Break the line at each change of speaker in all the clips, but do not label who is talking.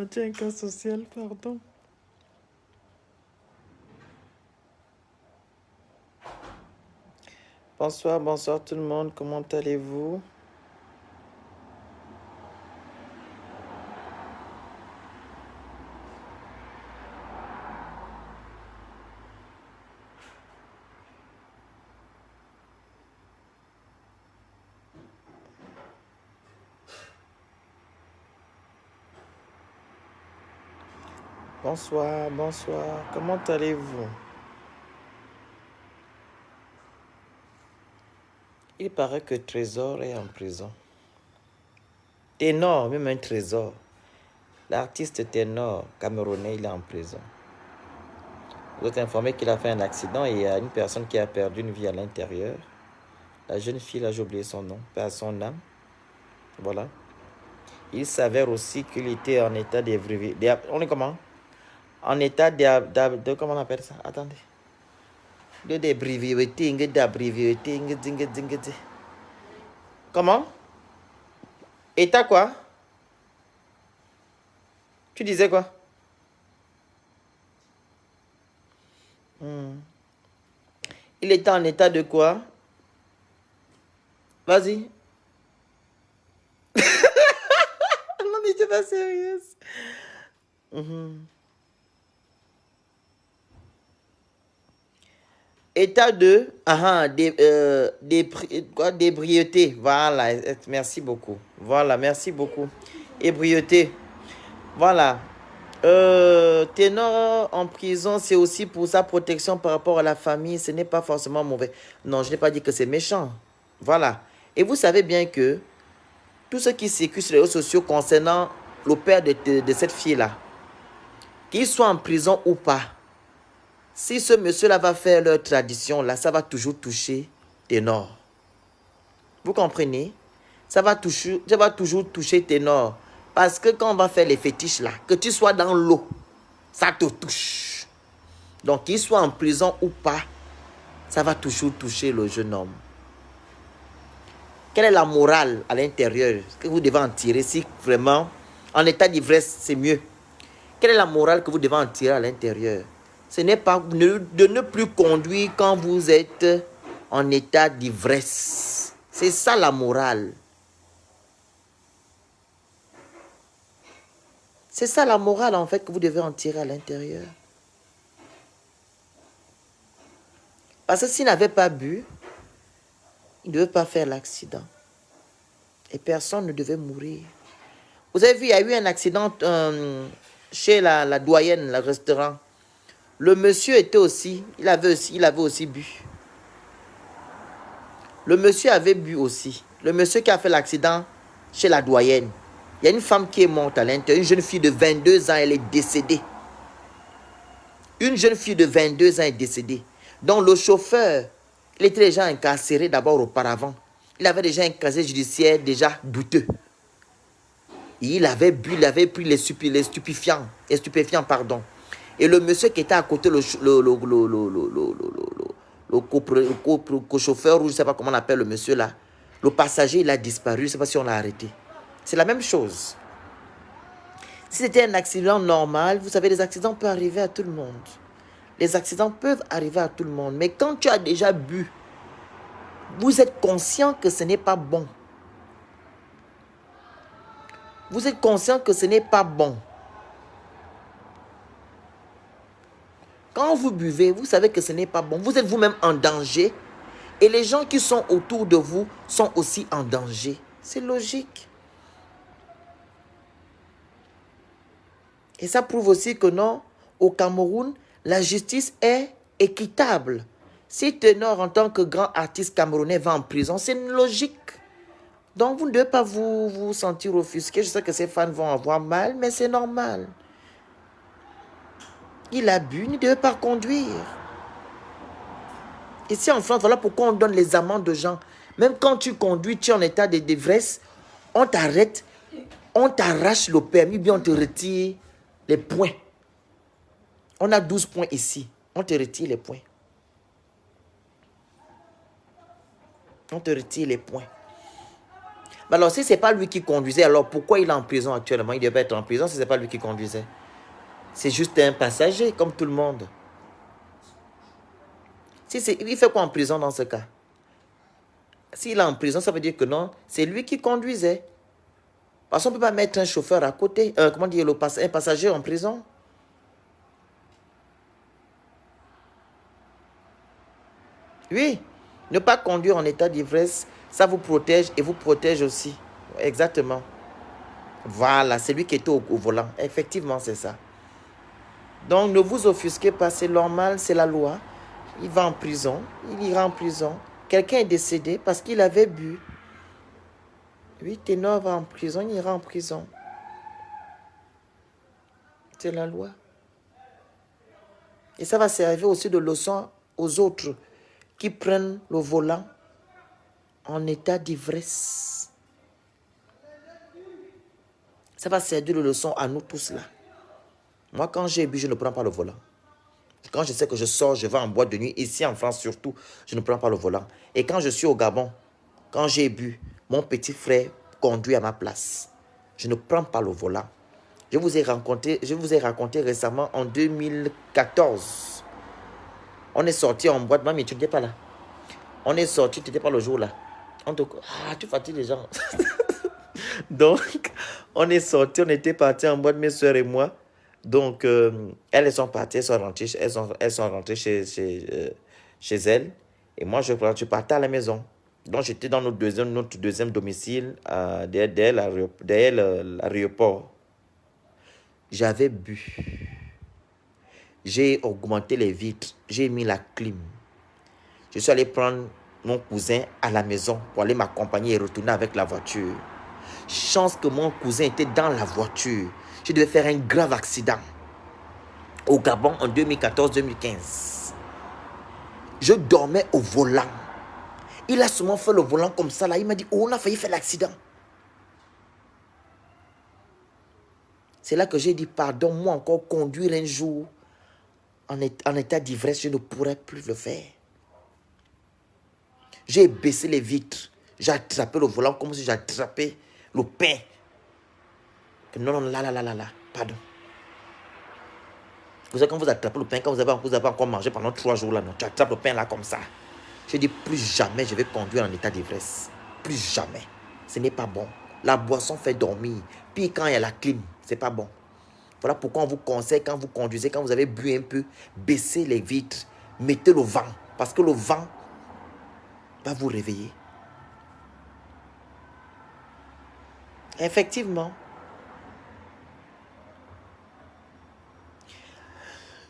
tu es un cas social, pardon. Bonsoir, bonsoir tout le monde, comment allez-vous? Bonsoir, bonsoir, comment allez-vous? Il paraît que Trésor est en prison. Ténor, même un Trésor. L'artiste Ténor camerounais, il est en prison. Vous êtes informé qu'il a fait un accident et il y a une personne qui a perdu une vie à l'intérieur. La jeune fille, là, j'ai oublié son nom, pas son âme. Voilà. Il s'avère aussi qu'il était en état d'ébriété. On est comment? En état de comment on appelle ça? Attendez. De d'ébriété, d'ébriété, comment? État quoi? Tu disais quoi? Il était en état de quoi? Vas-y. Non, mais t'es pas sérieuse. État de d'ébriété. Voilà, merci beaucoup. Voilà, merci beaucoup. Ébriété. Voilà. Ténor en prison, c'est aussi pour sa protection par rapport à la famille. Ce n'est pas forcément mauvais. Non, je n'ai pas dit que c'est méchant. Voilà. Et vous savez bien que tout ce qui circule sur les réseaux sociaux concernant le père de cette fille-là, qu'il soit en prison ou pas, si ce monsieur-là va faire leur tradition, là, ça va toujours toucher Ténor. Vous comprenez? Ça va toujours toucher Ténor. Parce que quand on va faire les fétiches là, que tu sois dans l'eau, ça te touche. Donc, qu'il soit en prison ou pas, ça va toujours toucher le jeune homme. Quelle est la morale à l'intérieur que vous devez en tirer si vraiment, en état d'ivresse, c'est mieux? Quelle est la morale que vous devez en tirer à l'intérieur? Ce n'est pas de ne plus conduire quand vous êtes en état d'ivresse. C'est ça la morale. C'est ça la morale en fait que vous devez en tirer à l'intérieur. Parce que s'il n'avait pas bu, il ne devait pas faire l'accident. Et personne ne devait mourir. Vous avez vu, il y a eu un accident chez la doyenne, le restaurant. Le monsieur était aussi, il avait aussi bu. Le monsieur avait bu aussi. Le monsieur qui a fait l'accident chez la doyenne. Il y a une femme qui est morte à l'intérieur. Une jeune fille de 22 ans, elle est décédée. Une jeune fille de 22 ans est décédée. Donc le chauffeur, il était déjà incarcéré d'abord auparavant. Il avait déjà un casier judiciaire déjà douteux. Il avait bu, il avait pris les stupéfiants, pardon. Et le monsieur qui était à côté, le co-chauffeur, ou je ne sais pas comment on appelle le monsieur là, le passager, il a disparu, je ne sais pas si on l'a arrêté. C'est la même chose. Si c'était un accident normal, vous savez, les accidents peuvent arriver à tout le monde. Les accidents peuvent arriver à tout le monde. Mais quand tu as déjà bu, vous êtes conscient que ce n'est pas bon. Vous êtes conscient que ce n'est pas bon. Quand vous buvez, vous savez que ce n'est pas bon. Vous êtes vous-même en danger. Et les gens qui sont autour de vous sont aussi en danger. C'est logique. Et ça prouve aussi que non, au Cameroun, la justice est équitable. Si Ténor, en tant que grand artiste camerounais, va en prison, c'est une logique. Donc, vous ne devez pas vous sentir offusqué. Je sais que ces fans vont avoir mal, mais c'est normal. Il a bu, il ne devait pas conduire. Ici en France, voilà pourquoi on donne les amendes de gens. Même quand tu conduis, tu es en état d'ivresse, on t'arrête, on t'arrache le permis, bien on te retire les points. On a 12 points ici. On te retire les points. On te retire les points. Mais alors, si ce n'est pas lui qui conduisait, alors pourquoi il est en prison actuellement? Il devait être en prison si ce n'est pas lui qui conduisait. C'est juste un passager, comme tout le monde. Si il fait quoi en prison dans ce cas? S'il est en prison, ça veut dire que non, c'est lui qui conduisait. Parce qu'on ne peut pas mettre un chauffeur à côté, comment dire, un passager en prison. Oui, ne pas conduire en état d'ivresse, ça vous protège et vous protège aussi. Exactement. Voilà, c'est lui qui était au volant. Effectivement, c'est ça. Donc, ne vous offusquez pas, c'est normal, c'est la loi. Il va en prison, il ira en prison. Quelqu'un est décédé parce qu'il avait bu. Oui, Ténor va en prison, il ira en prison. C'est la loi. Et ça va servir aussi de leçon aux autres qui prennent le volant en état d'ivresse. Ça va servir de leçon à nous tous là. Moi, quand j'ai bu, je ne prends pas le volant. Quand je sais que je sors, je vais en boîte de nuit, ici en France surtout, je ne prends pas le volant. Et quand je suis au Gabon, quand j'ai bu, mon petit frère conduit à ma place. Je ne prends pas le volant. Je vous ai raconté récemment en 2014. On est sorti en boîte. Mamie, tu n'étais pas là. On est sorti, tu n'étais pas le jour là. Tu fatigues les gens. Donc, on est sorti, on était partis en boîte, mes soeurs et moi. Donc, elles sont parties, elles sont rentrées chez elles. Et moi, je partais à la maison. Donc, j'étais dans notre deuxième domicile, derrière l'aéroport. J'avais bu. J'ai augmenté les vitres. J'ai mis la clim. Je suis allé prendre mon cousin à la maison pour aller m'accompagner et retourner avec la voiture. Chance que mon cousin était dans la voiture. Je devais faire un grave accident au Gabon en 2014-2015. Je dormais au volant. Il a seulement fait le volant comme ça là. Il m'a dit, oh, on a failli faire l'accident. C'est là que j'ai dit, pardon, moi encore conduire un jour en état d'ivresse, je ne pourrais plus le faire. J'ai baissé les vitres. J'ai attrapé le volant comme si j'attrapais le pain. Non, là, pardon. Vous savez, quand vous attrapez le pain, quand vous avez encore mangé pendant 3 jours là, non, tu attrapes le pain là comme ça. J'ai dit, plus jamais je vais conduire en état d'ivresse. Plus jamais. Ce n'est pas bon. La boisson fait dormir. Puis quand il y a la clim, c'est pas bon. Voilà pourquoi on vous conseille, quand vous conduisez, quand vous avez bu un peu, baissez les vitres, mettez le vent. Parce que le vent va vous réveiller. Effectivement.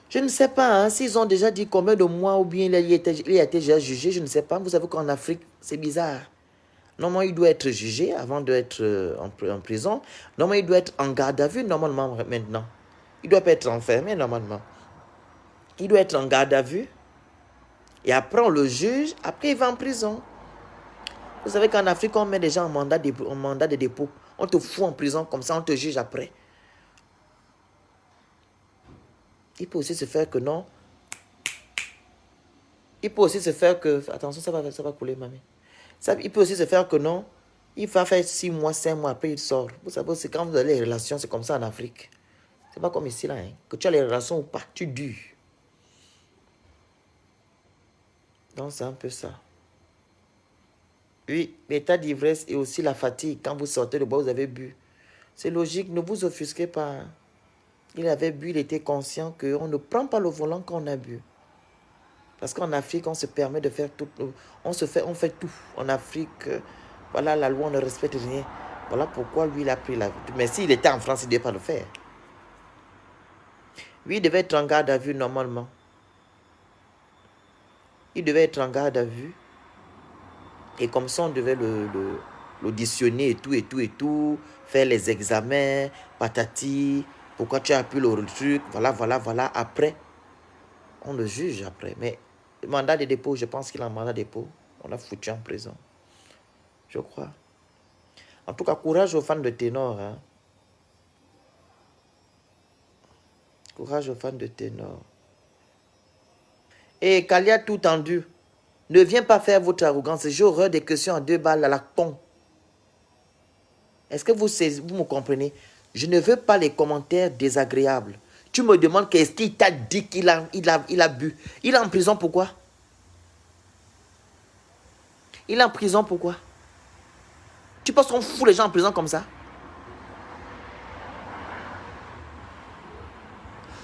Je ne sais pas hein, s'ils ont déjà dit combien de mois ou bien il a été déjà jugé. Je ne sais pas. Vous savez qu'en Afrique, c'est bizarre. Normalement, il doit être jugé avant d'être en prison. Normalement, il doit être en garde à vue normalement maintenant. Il ne doit pas être enfermé normalement. Il doit être en garde à vue. Et après, on le juge. Après, il va en prison. Vous savez qu'en Afrique, on met des gens en mandat de dépôt. On te fout en prison comme ça, on te juge après. Il peut aussi se faire que non. Il peut aussi se faire que... Attention, ça va couler, mamie. Il peut aussi se faire que non. Il va faire 6 mois, 5 mois, après il sort. Vous savez, c'est quand vous avez les relations, c'est comme ça en Afrique. C'est pas comme ici, là. Hein. Que tu as les relations ou pas, tu dures. Donc, c'est un peu ça. Oui, l'état d'ivresse et aussi la fatigue. Quand vous sortez de bois, vous avez bu. C'est logique, ne vous offusquez pas. Il avait bu, il était conscient qu'on ne prend pas le volant quand on a bu. Parce qu'en Afrique, on se permet de faire tout. On fait tout. En Afrique, voilà, la loi, on ne respecte rien. Voilà pourquoi lui, il a pris la vie. Mais s'il était en France, il ne devait pas le faire. Oui, il devait être en garde à vue normalement. Il devait être en garde à vue. Et comme ça, on devait l'auditionner et tout, faire les examens, patati, pourquoi tu as pu le truc, voilà. Après, on le juge après. Mais le mandat de dépôt, je pense qu'il a un mandat de dépôt. On l'a foutu en prison. Je crois. En tout cas, courage aux fans de Ténor. Hein. Courage aux fans de Ténor. Et Kalia tout tendu. Ne viens pas faire votre arrogance. J'ai horreur des questions à 2 balles à la con. Est-ce que vous me comprenez? Je ne veux pas les commentaires désagréables. Tu me demandes qu'est-ce qu'il t'a dit qu'il a bu. Il est en prison pourquoi? Il est en prison pourquoi? Tu penses qu'on fout les gens en prison comme ça?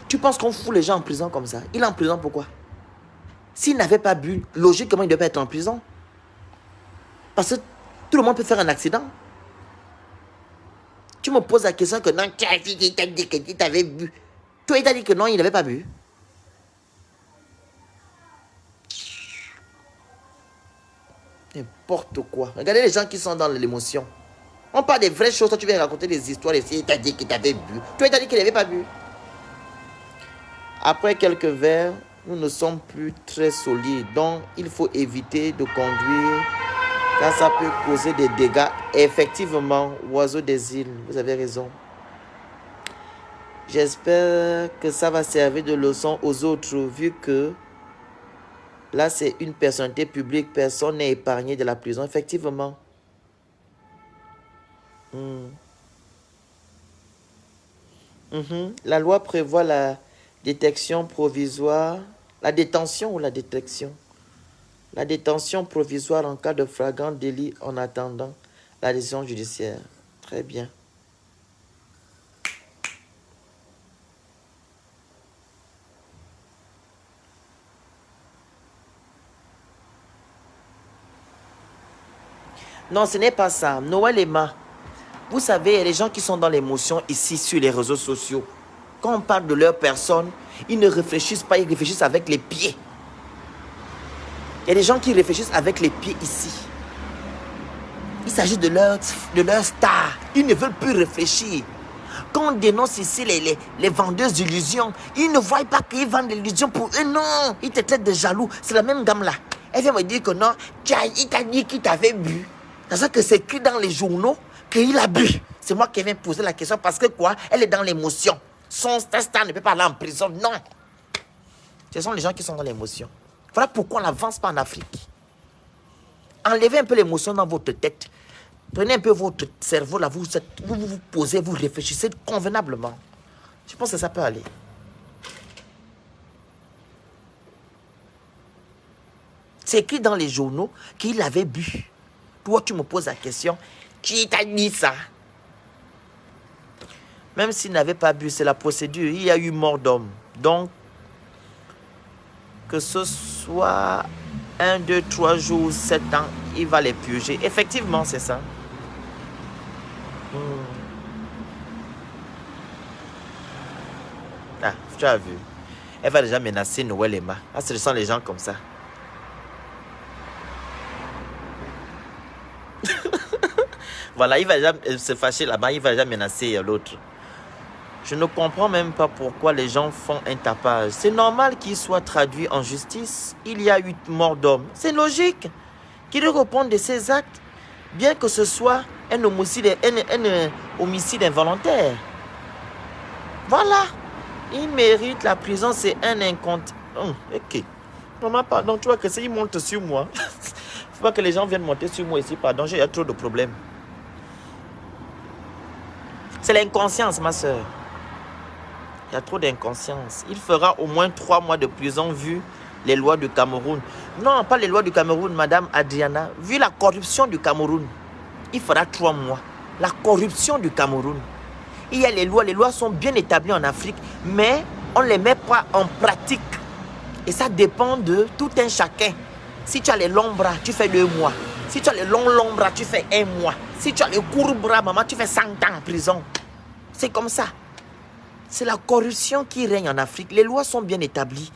Tu penses qu'on fout les gens en prison comme ça? Il est en prison pourquoi? S'il n'avait pas bu, logiquement, il ne devait pas être en prison. Parce que tout le monde peut faire un accident. Tu me poses la question que non, tu as dit qu'il t'a dit que tu avais bu. Toi, il t'a dit que non, il n'avait pas bu. N'importe quoi. Regardez les gens qui sont dans l'émotion. On parle des vraies choses. Toi, tu viens raconter des histoires ici. Il t'a dit qu'il t'avait bu. Toi, il t'a dit qu'il n'avait pas bu. Après quelques verres, nous ne sommes plus très solides. Donc, il faut éviter de conduire car ça peut causer des dégâts. Effectivement, oiseau des îles, vous avez raison. J'espère que ça va servir de leçon aux autres, vu que là, c'est une personnalité publique. Personne n'est épargné de la prison. Effectivement. La loi prévoit la détection provisoire. La détention ou la détection? La détention provisoire en cas de flagrant délit en attendant la décision judiciaire. Très bien. Non, ce n'est pas ça. Noël Emma, vous savez, il y a des gens qui sont dans l'émotion ici sur les réseaux sociaux. Quand on parle de leur personne, ils ne réfléchissent pas, ils réfléchissent avec les pieds. Il y a des gens qui réfléchissent avec les pieds ici. Il s'agit de leur star. Ils ne veulent plus réfléchir. Quand on dénonce ici les vendeuses d'illusions, ils ne voient pas qu'ils vendent des illusions pour eux. Non, ils te traitent de jaloux. C'est la même gamme là. Elle vient me dire que non, il t'a dit qu'il t'avait bu. C'est ça que c'est écrit dans les journaux qu'il a bu. C'est moi qui viens poser la question parce que quoi? Elle est dans l'émotion. Son star ne peut pas aller en prison. Non. Ce sont les gens qui sont dans l'émotion. Voilà pourquoi on n'avance pas en Afrique. Enlevez un peu l'émotion dans votre tête. Prenez un peu votre cerveau là, vous vous posez, vous réfléchissez convenablement. Je pense que ça peut aller. C'est écrit dans les journaux qu'il avait bu. Toi, tu me poses la question, qui t'a dit ça? Même s'il n'avait pas bu, c'est la procédure. Il y a eu mort d'homme. Donc, que ce soit 1, 2, 3 jours, 7 ans, il va les purger. Effectivement, c'est ça. Ah, tu as vu. Elle va déjà menacer Noël Emma. Ah, ce sont les gens comme ça. Voilà, il va déjà se fâcher là-bas, il va déjà menacer l'autre. Je ne comprends même pas pourquoi les gens font un tapage. C'est normal qu'il soit traduit en justice. Il y a eu mort d'homme. C'est logique qu'il réponde de ses actes, bien que ce soit un homicide involontaire. Voilà. Il mérite la prison, c'est un incompte. Ok. Maman, pardon, tu vois que c'est, il monte sur moi. Faut pas que les gens viennent monter sur moi ici, pardon, il y a trop de problèmes. C'est l'inconscience, ma soeur. Il y a trop d'inconscience. Il fera au moins 3 mois de prison vu les lois du Cameroun. Non, pas les lois du Cameroun, Madame Adriana. Vu la corruption du Cameroun, il fera 3 mois. La corruption du Cameroun. Il y a les lois sont bien établies en Afrique, mais on ne les met pas en pratique. Et ça dépend de tout un chacun. Si tu as les longs bras, tu fais 2 mois. Si tu as les longs bras, tu fais 1 mois. Si tu as les courts bras, maman, tu fais 100 ans en prison. C'est comme ça. C'est la corruption qui règne en Afrique. Les lois sont bien établies,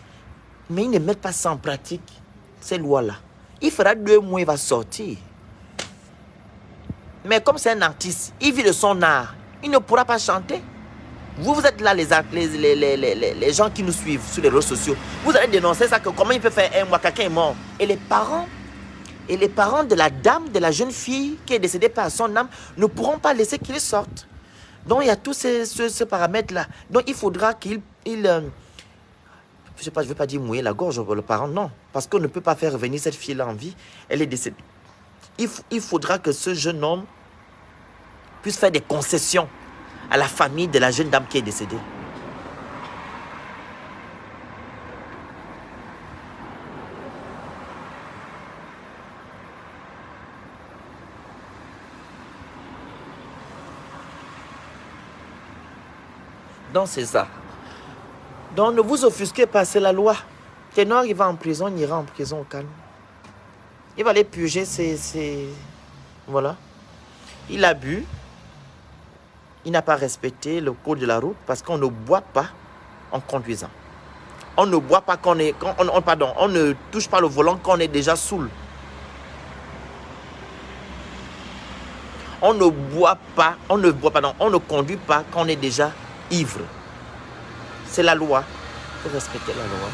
mais ils ne mettent pas ça en pratique, ces lois-là. Il fera 2 mois, il va sortir. Mais comme c'est un artiste, il vit de son art, il ne pourra pas chanter. Vous êtes là, les gens qui nous suivent sur les réseaux sociaux. Vous allez dénoncer ça, que comment il peut faire 1 mois, quelqu'un est mort. Et les parents de la dame, de la jeune fille qui est décédée par son âme, ne pourront pas laisser qu'il sorte. Donc, il y a tous ces paramètres-là. Donc, il faudra qu'il... je ne veux pas dire mouiller la gorge pour le parent, non. Parce qu'on ne peut pas faire revenir cette fille-là en vie. Elle est décédée. Il faudra que ce jeune homme puisse faire des concessions à la famille de la jeune dame qui est décédée. Donc c'est ça. Donc ne vous offusquez pas, c'est la loi. Ténor, il va en prison, il ira en prison au calme. Il va aller purger ses... Voilà. Il a bu. Il n'a pas respecté le code de la route parce qu'on ne boit pas en conduisant. On ne boit pas quand on est... pardon, on ne touche pas le volant quand on est déjà saoul. On ne boit pas, on ne conduit pas quand on est déjà ivre. C'est la loi. Il faut respecter la loi.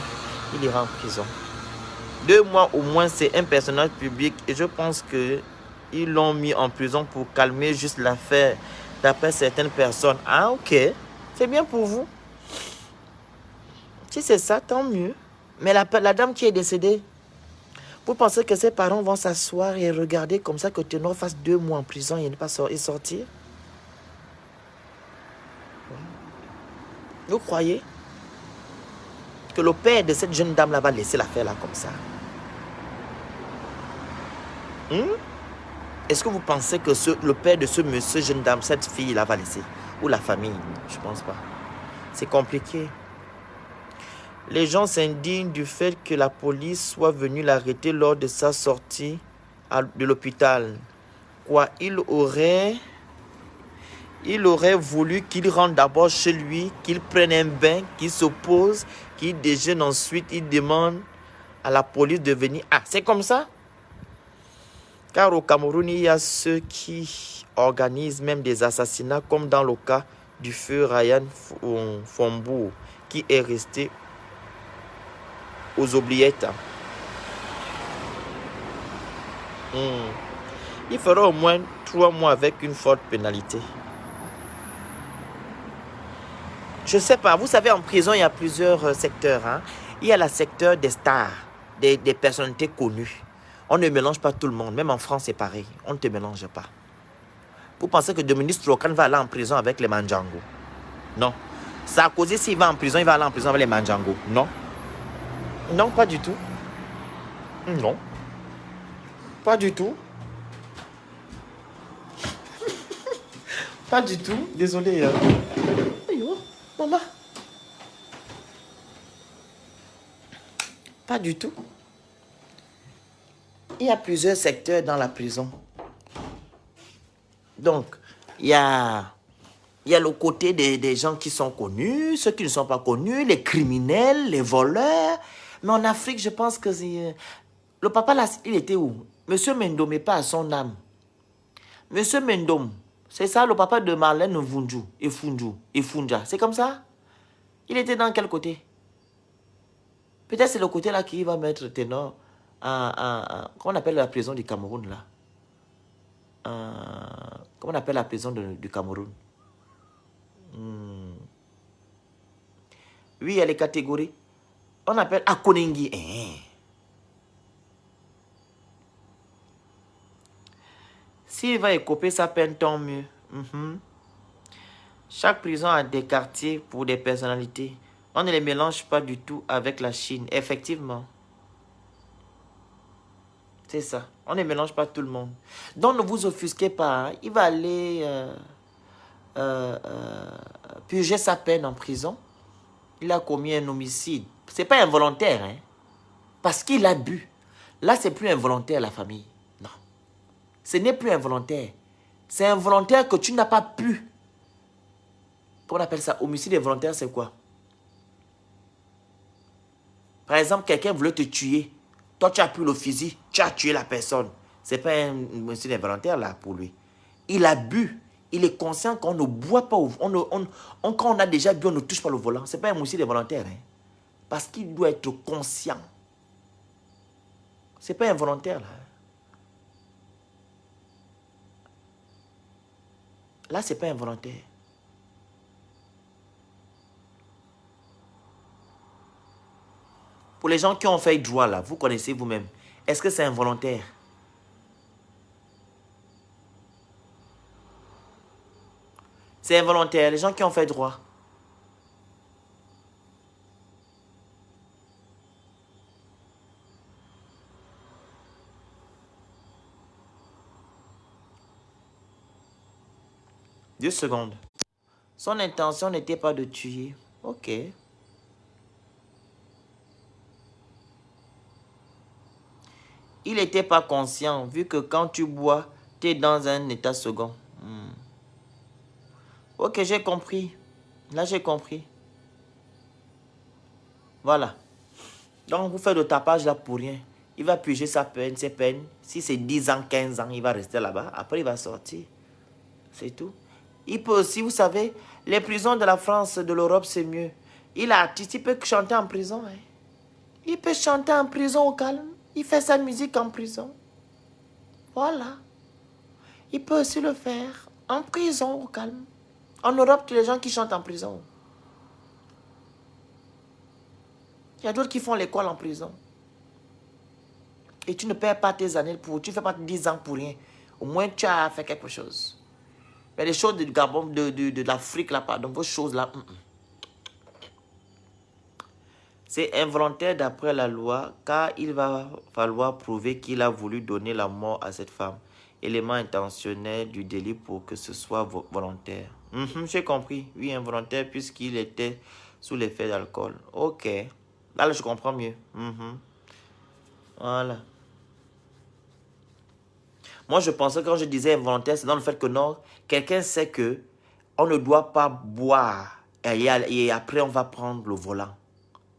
Il ira en prison. 2 mois au moins, c'est un personnage public et je pense qu'ils l'ont mis en prison pour calmer juste l'affaire d'après certaines personnes. Ah ok, c'est bien pour vous. Si c'est ça, tant mieux. Mais la dame qui est décédée, vous pensez que ses parents vont s'asseoir et regarder comme ça que Ténor fasse 2 mois en prison et ne pas sortir? Vous croyez que le père de cette jeune dame-là va laisser l'affaire là comme ça? Est-ce que vous pensez que le père de ce jeune dame, cette fille-là va laisser? Ou la famille? Je ne pense pas. C'est compliqué. Les gens s'indignent du fait que la police soit venue l'arrêter lors de sa sortie de l'hôpital. Quoi, il aurait voulu qu'il rentre d'abord chez lui, qu'il prenne un bain, qu'il se pose, qu'il déjeune ensuite, il demande à la police de venir. Ah, c'est comme ça? Car au Cameroun, il y a ceux qui organisent même des assassinats, comme dans le cas du feu Ryan Fombourg, qui est resté aux oubliettes. Il fera au moins 3 mois avec une forte pénalité. Je ne sais pas, vous savez, en prison, il y a plusieurs secteurs. Hein? Il y a le secteur des stars, des personnalités connues. On ne mélange pas tout le monde. Même en France, c'est pareil. On ne te mélange pas. Vous pensez que Dominique Strauss-Kahn va aller en prison avec les Mandjango? Non. Sarkozy, s'il va en prison, il va aller en prison avec les Mandjango? Non. Non, pas du tout. Non. Pas du tout. Pas du tout. Désolé. Ayo, maman. Pas du tout. Il y a plusieurs secteurs dans la prison. Donc, il y a le côté des gens qui sont connus, ceux qui ne sont pas connus, les criminels, les voleurs. Mais en Afrique, je pense que le papa, là, il était où? Monsieur Mendom n'est pas à son âme. Monsieur Mendom, c'est ça le papa de Marlène Funja. C'est comme ça? Il était dans quel côté? Peut-être c'est le côté là qui va mettre Ténor comment on appelle la prison du Cameroun là? Comment on appelle la prison du Cameroun? Oui, il y a les catégories. On appelle Akonengi. S'il va écoper sa peine, tant mieux. Chaque prison a des quartiers pour des personnalités. On ne les mélange pas du tout avec la Chine. Effectivement. C'est ça. On ne mélange pas tout le monde. Donc, ne vous offusquez pas. Hein. Il va aller purger sa peine en prison. Il a commis un homicide. Ce n'est pas involontaire. Hein? Parce qu'il a bu. Là, c'est plus involontaire, la famille. Non. Ce n'est plus involontaire. C'est involontaire que tu n'as pas pu. Comment on appelle ça? Homicide involontaire, c'est quoi? Par exemple, quelqu'un voulait te tuer. Toi, tu as pris le fusil, tu as tué la personne. Ce n'est pas un homicide involontaire là pour lui. Il a bu. Il est conscient qu'on ne boit pas. Quand on a déjà bu, on ne touche pas le volant. Ce n'est pas un homicide involontaire. Hein? Parce qu'il doit être conscient. Ce n'est pas involontaire là. Là, ce n'est pas involontaire. Pour les gens qui ont fait droit là, vous connaissez vous-même. Est-ce que c'est involontaire? C'est involontaire, les gens qui ont fait droit. Deux secondes. Son intention n'était pas de tuer. Ok. Il n'était pas conscient, vu que quand tu bois, tu es dans un état second. Ok, j'ai compris. Là, j'ai compris. Voilà. Donc, vous faites le tapage là pour rien. Il va puger sa peine, ses peines. Si c'est 10 ans, 15 ans, il va rester là-bas. Après, il va sortir. C'est tout. Il peut aussi, vous savez, les prisons de la France, de l'Europe, c'est mieux. Il est artiste, il peut chanter en prison. Hein. Il peut chanter en prison au calme. Il fait sa musique en prison. Voilà. Il peut aussi le faire en prison au calme. En Europe, les gens qui chantent en prison. Il y a d'autres qui font l'école en prison. Et tu ne perds pas tes années pour... Tu ne fais pas 10 ans pour rien. Au moins, tu as fait quelque chose. Mais les choses du Gabon, de l'Afrique, là, pardon, vos choses là... C'est involontaire d'après la loi, car il va falloir prouver qu'il a voulu donner la mort à cette femme. Élément intentionnel du délit pour que ce soit volontaire. J'ai compris. Oui, involontaire puisqu'il était sous l'effet d'alcool. Ok. Là, je comprends mieux. Voilà. Moi, je pensais que quand je disais involontaire, c'est dans le fait que non, quelqu'un sait que on ne doit pas boire et après on va prendre le volant.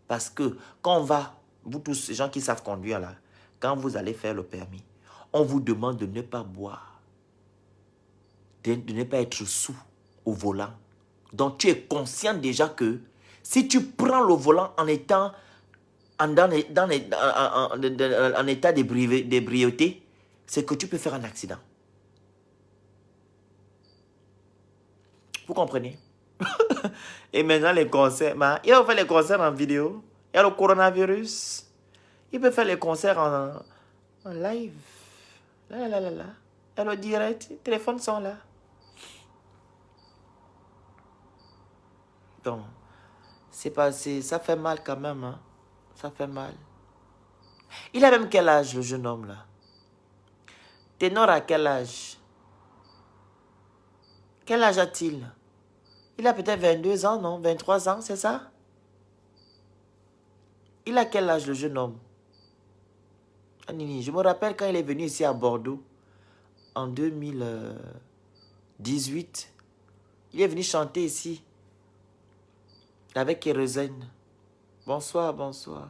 Parce que quand on va, vous tous, ces gens qui savent conduire là, quand vous allez faire le permis, on vous demande de ne pas boire, de ne pas être sous au volant. Donc tu es conscient déjà que si tu prends le volant en étant en état d'ébriété, c'est que tu peux faire un accident. Vous comprenez? Et maintenant les concerts, il va faire les concerts en vidéo. Il y a le coronavirus. Il peut faire les concerts en live. Là, là, là, là. Il y a le direct. Les téléphones sont là. Donc, c'est pas, ça fait mal quand même. Hein? Ça fait mal. Il a même quel âge, le jeune homme là? Ténor à quel âge? Quel âge a-t-il? Il a peut-être 22 ans, non? 23 ans, c'est ça? Il a quel âge, le jeune homme? Je me rappelle quand il est venu ici à Bordeaux, en 2018. Il est venu chanter ici, avec Kérosène. Bonsoir, bonsoir.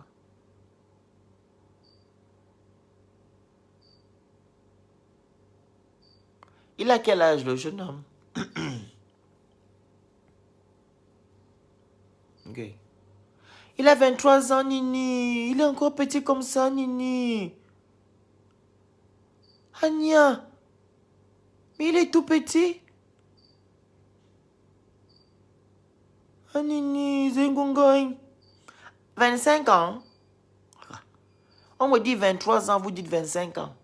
Il a quel âge, le jeune homme? Ok. Il a 23 ans, Nini. Il est encore petit comme ça, Nini. Anya. Mais il est tout petit. Ah, Nini, Zengungoing. 25 ans. On me dit 23 ans, vous dites 25 ans.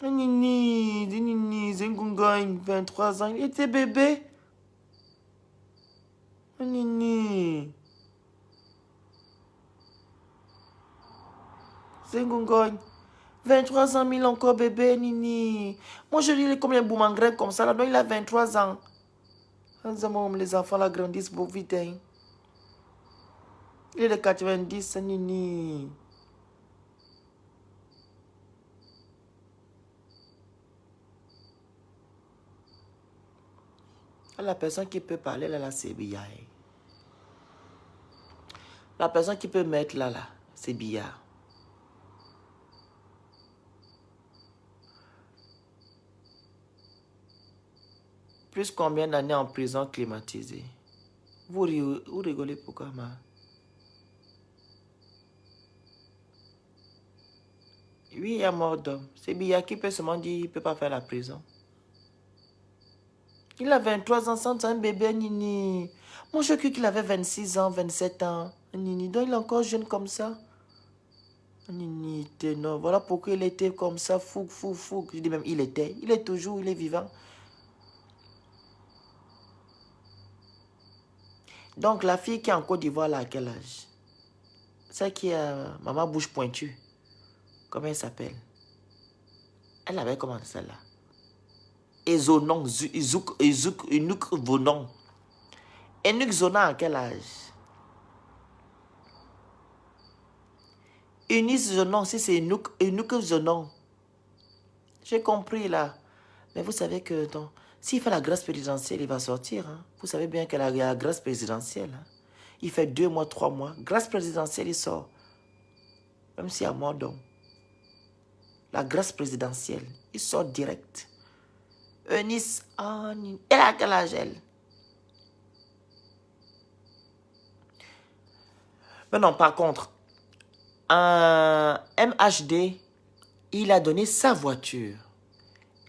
Ah, Nini, Zengungoing, 23 ans. Il était bébé. Ah, Nini. Zengungoing. 23 ans, mais il est encore bébé, Nini. Moi, je dis, il est comme un boumangrin comme ça. Là, donc, il a 23 ans. Les enfants là grandissent beaucoup vite. Hein. Il est de 90, Nini. La personne qui peut parler là, c'est Bia. La personne qui peut mettre là, c'est Bia. Plus combien d'années en prison climatisée? Vous rigolez pourquoi, ma? Oui, il y a mort d'homme. C'est Bia qui peut seulement dire qu'il ne peut pas faire la prison. Il a 23 ans, c'est un bébé, Nini. Moi, je crois qu'il avait 26 ans, 27 ans. Nini, donc il est encore jeune comme ça. Nini, non. Voilà pourquoi il était comme ça, fou. Je dis même, il est toujours, il est vivant. Donc, la fille qui est en Côte d'Ivoire, là, à quel âge? Celle qui a maman bouche pointue. Comment elle s'appelle? Elle avait comment celle-là? Ezonon, Inuk Vonon. Inuk Zonan à quel âge? Unis Zonon, si c'est Inuk Zonon. J'ai compris là. Mais vous savez que s'il fait la grâce présidentielle, il va sortir. Hein. Vous savez bien qu'il y a la grâce présidentielle. Hein. Il fait 2 mois, 3 mois. Grâce présidentielle, il sort. Même s'il y a mort d'homme. La grâce présidentielle, il sort direct. Eunice, elle a quel âge elle? Mais non, par contre, un MHD, il a donné sa voiture.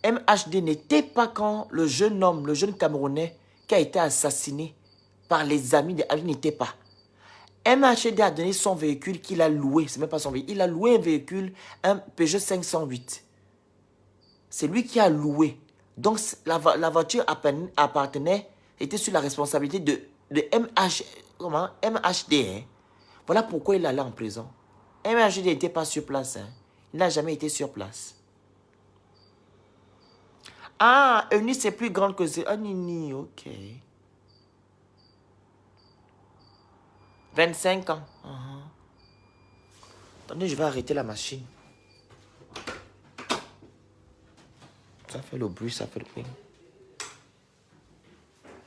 MHD n'était pas quand le jeune homme, le jeune Camerounais qui a été assassiné par les amis de Ali n'était pas. MHD a donné son véhicule qu'il a loué. C'est même pas son véhicule. Il a loué un véhicule, un Peugeot 508. C'est lui qui a loué. Donc la voiture appartenait, était sur la responsabilité de MHD. Hein. Voilà pourquoi il allait en prison. MHD n'était pas sur place. Hein. Il n'a jamais été sur place. Ah, Eunice c'est plus grande que c'est. Ah, Nini, ok. 25 ans. Attendez, je vais arrêter la machine. Ça fait le bruit, ça fait le bruit.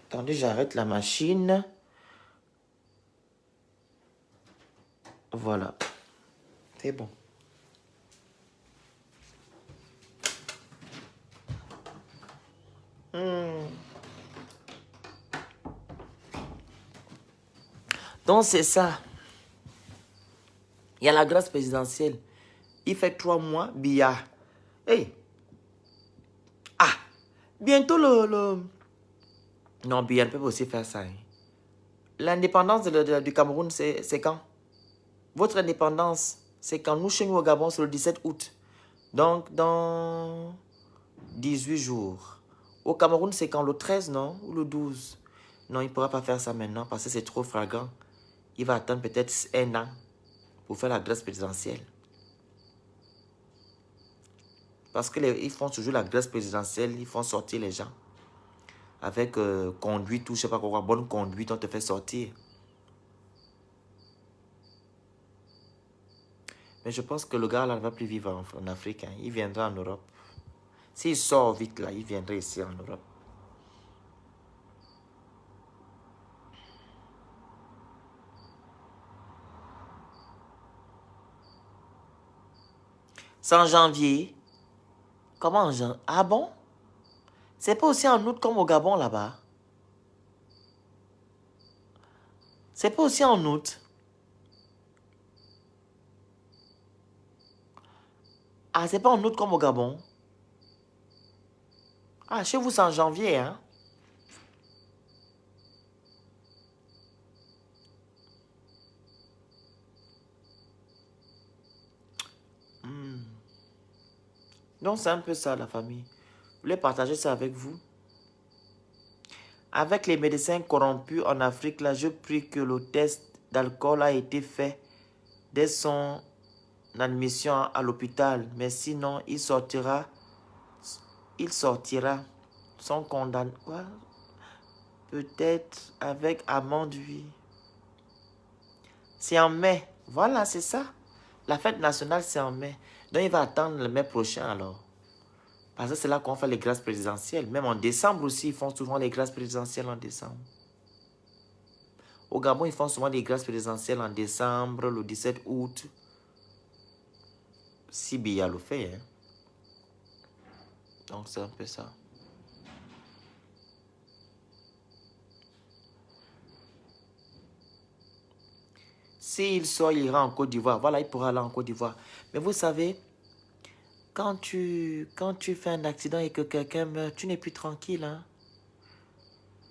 Attendez, j'arrête la machine. Voilà. C'est bon. Donc, c'est ça. Il y a la grâce présidentielle. Il fait 3 mois, billard. Hey. Ah. Bientôt le... Non, billard ne peut pas aussi faire ça. Hein. L'indépendance du Cameroun, c'est quand? Votre indépendance, c'est quand? Nous, chez nous au Gabon, c'est le 17 août. Donc, dans 18 jours. Au Cameroun, c'est quand? Le 13, non? Ou le 12? Non, il ne pourra pas faire ça maintenant parce que c'est trop flagrant. Il va attendre peut-être 1 an pour faire la grâce présidentielle. Parce qu'ils font toujours la grâce présidentielle, ils font sortir les gens. Avec conduite ou je ne sais pas quoi, bonne conduite, on te fait sortir. Mais je pense que le gars là ne va plus vivre en Afrique. Hein. Il viendra en Europe. S'il sort vite là, il viendrait ici en Europe. C'est en janvier. Comment en janvier? Ah bon? C'est pas aussi en août comme au Gabon là-bas? C'est pas aussi en août? Ah, c'est pas en août comme au Gabon? Ah, chez vous c'est en janvier, hein? Donc c'est un peu ça la famille. Je voulais partager ça avec vous. Avec les médecins corrompus en Afrique, là, je prie que le test d'alcool a été fait dès son admission à l'hôpital. Mais sinon, il sortira sans condamné. Quoi? Peut-être avec amende, oui. C'est en mai. Voilà, c'est ça. La fête nationale, c'est en mai. Donc, il va attendre le mai prochain, alors. Parce que c'est là qu'on fait les grâces présidentielles. Même en décembre aussi, ils font souvent les grâces présidentielles en décembre. Au Gabon, ils font souvent des grâces présidentielles en décembre, le 17 août. Si Biya le fait. Hein. Donc, c'est un peu ça. S'il sort, il ira en Côte d'Ivoire. Voilà, il pourra aller en Côte d'Ivoire. Mais vous savez, quand tu fais un accident et que quelqu'un meurt, tu n'es plus tranquille. Hein?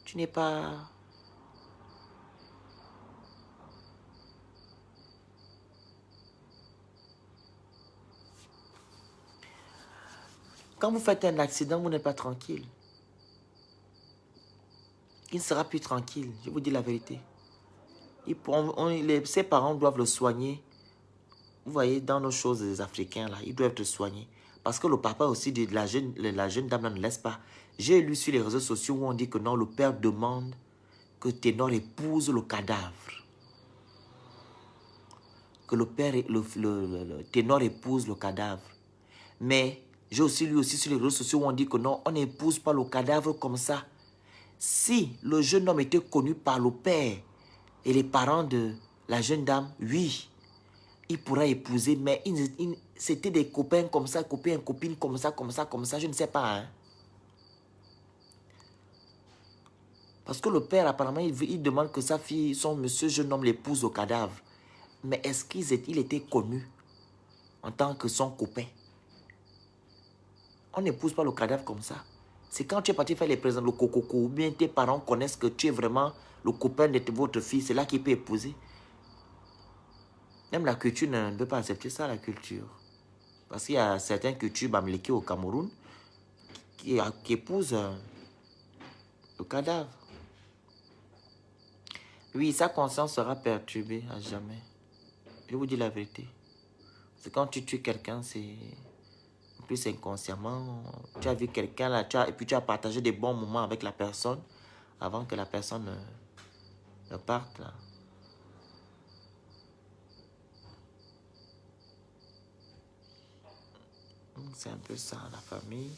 Tu n'es pas... Quand vous faites un accident, vous n'êtes pas tranquille. Il ne sera plus tranquille, je vous dis la vérité. Ses parents doivent le soigner. Vous voyez, dans nos choses des Africains, là, ils doivent te soigner. Parce que le papa aussi de la jeune dame là, ne laisse pas. J'ai lu sur les réseaux sociaux où on dit que non, le père demande que Ténor épouse le cadavre. Que le père, le Ténor épouse le cadavre. Mais j'ai aussi lu aussi sur les réseaux sociaux où on dit que non, on n'épouse pas le cadavre comme ça. Si le jeune homme était connu par le père et les parents de la jeune dame, oui, il pourra épouser, mais c'était des copains comme ça, copains, copines comme ça, je ne sais pas. Hein. Parce que le père, apparemment, il demande que sa fille, son monsieur jeune homme, l'épouse au cadavre. Mais est-ce qu'il était connu en tant que son copain? On n'épouse pas le cadavre comme ça. C'est quand tu es parti faire les présents, le coco, ou bien tes parents connaissent que tu es vraiment le copain de votre fille, c'est là qu'il peut épouser. Même la culture ne veut pas accepter ça, la culture. Parce qu'il y a certaines cultures bamlékées au Cameroun qui épousent le cadavre. Oui, sa conscience sera perturbée à jamais. Je vous dis la vérité. C'est quand tu tues quelqu'un, c'est plus inconsciemment. Tu as vu quelqu'un là, et puis tu as partagé des bons moments avec la personne avant que la personne ne parte là. C'est un peu ça, la famille.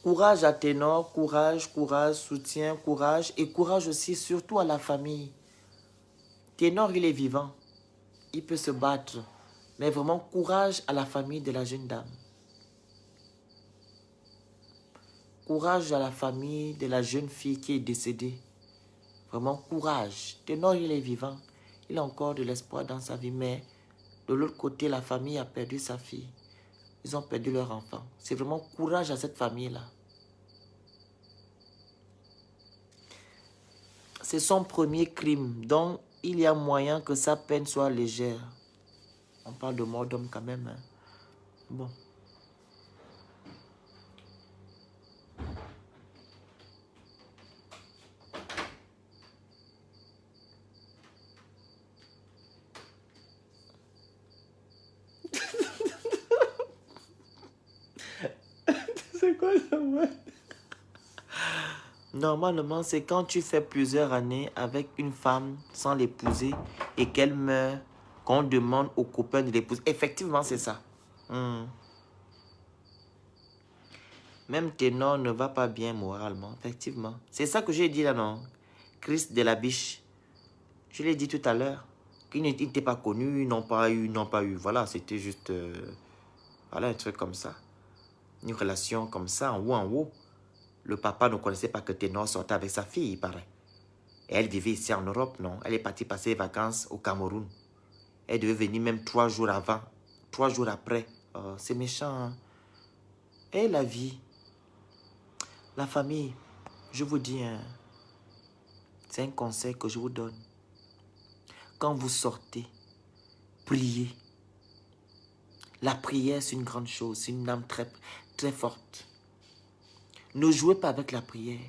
Courage à Ténor, courage, soutien, courage. Et courage aussi, surtout à la famille. Ténor, il est vivant. Il peut se battre. Mais vraiment, courage à la famille de la jeune dame. Courage à la famille de la jeune fille qui est décédée. Vraiment, courage. Ténor, il est vivant. Il a encore de l'espoir dans sa vie. Mais de l'autre côté, la famille a perdu sa fille. Ils ont perdu leur enfant. C'est vraiment courage à cette famille-là. C'est son premier crime. Donc, il y a moyen que sa peine soit légère. On parle de mort d'homme quand même. Hein. Bon. C'est quoi ça, ouais? Normalement, c'est quand tu fais plusieurs années avec une femme sans l'épouser et qu'elle meurt, qu'on demande au copain de l'épouser. Effectivement, c'est ça. Même Ténor ne va pas bien moralement, effectivement. C'est ça que j'ai dit là, non? Christ de la biche. Je l'ai dit tout à l'heure. Qu'ils n'étaient pas connus, ils n'ont pas eu. Voilà, c'était juste... voilà, un truc comme ça. Une relation comme ça, en haut. Le papa ne connaissait pas que Ténor sortait avec sa fille, il paraît. Et elle vivait ici en Europe, non? Elle est partie passer les vacances au Cameroun. Elle devait venir même 3 jours avant, 3 jours après. Oh, c'est méchant, hein? Et la vie, la famille, je vous dis, hein, c'est un conseil que je vous donne. Quand vous sortez, priez. La prière, c'est une grande chose, c'est une âme très, très forte. Ne jouez pas avec la prière.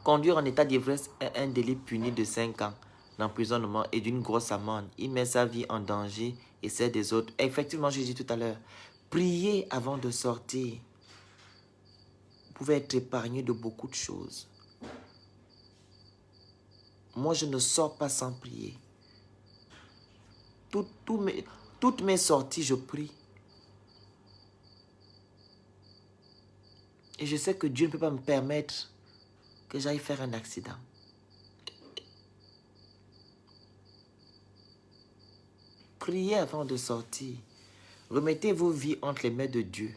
Conduire en état d'ivresse est un délit puni de 5 ans d'emprisonnement et d'une grosse amende. Il met sa vie en danger et celle des autres. Effectivement, j'ai dit tout à l'heure, priez avant de sortir. Vous pouvez être épargné de beaucoup de choses. Moi, je ne sors pas sans prier. Toutes mes sorties, je prie. Et je sais que Dieu ne peut pas me permettre que j'aille faire un accident. Priez avant de sortir. Remettez vos vies entre les mains de Dieu.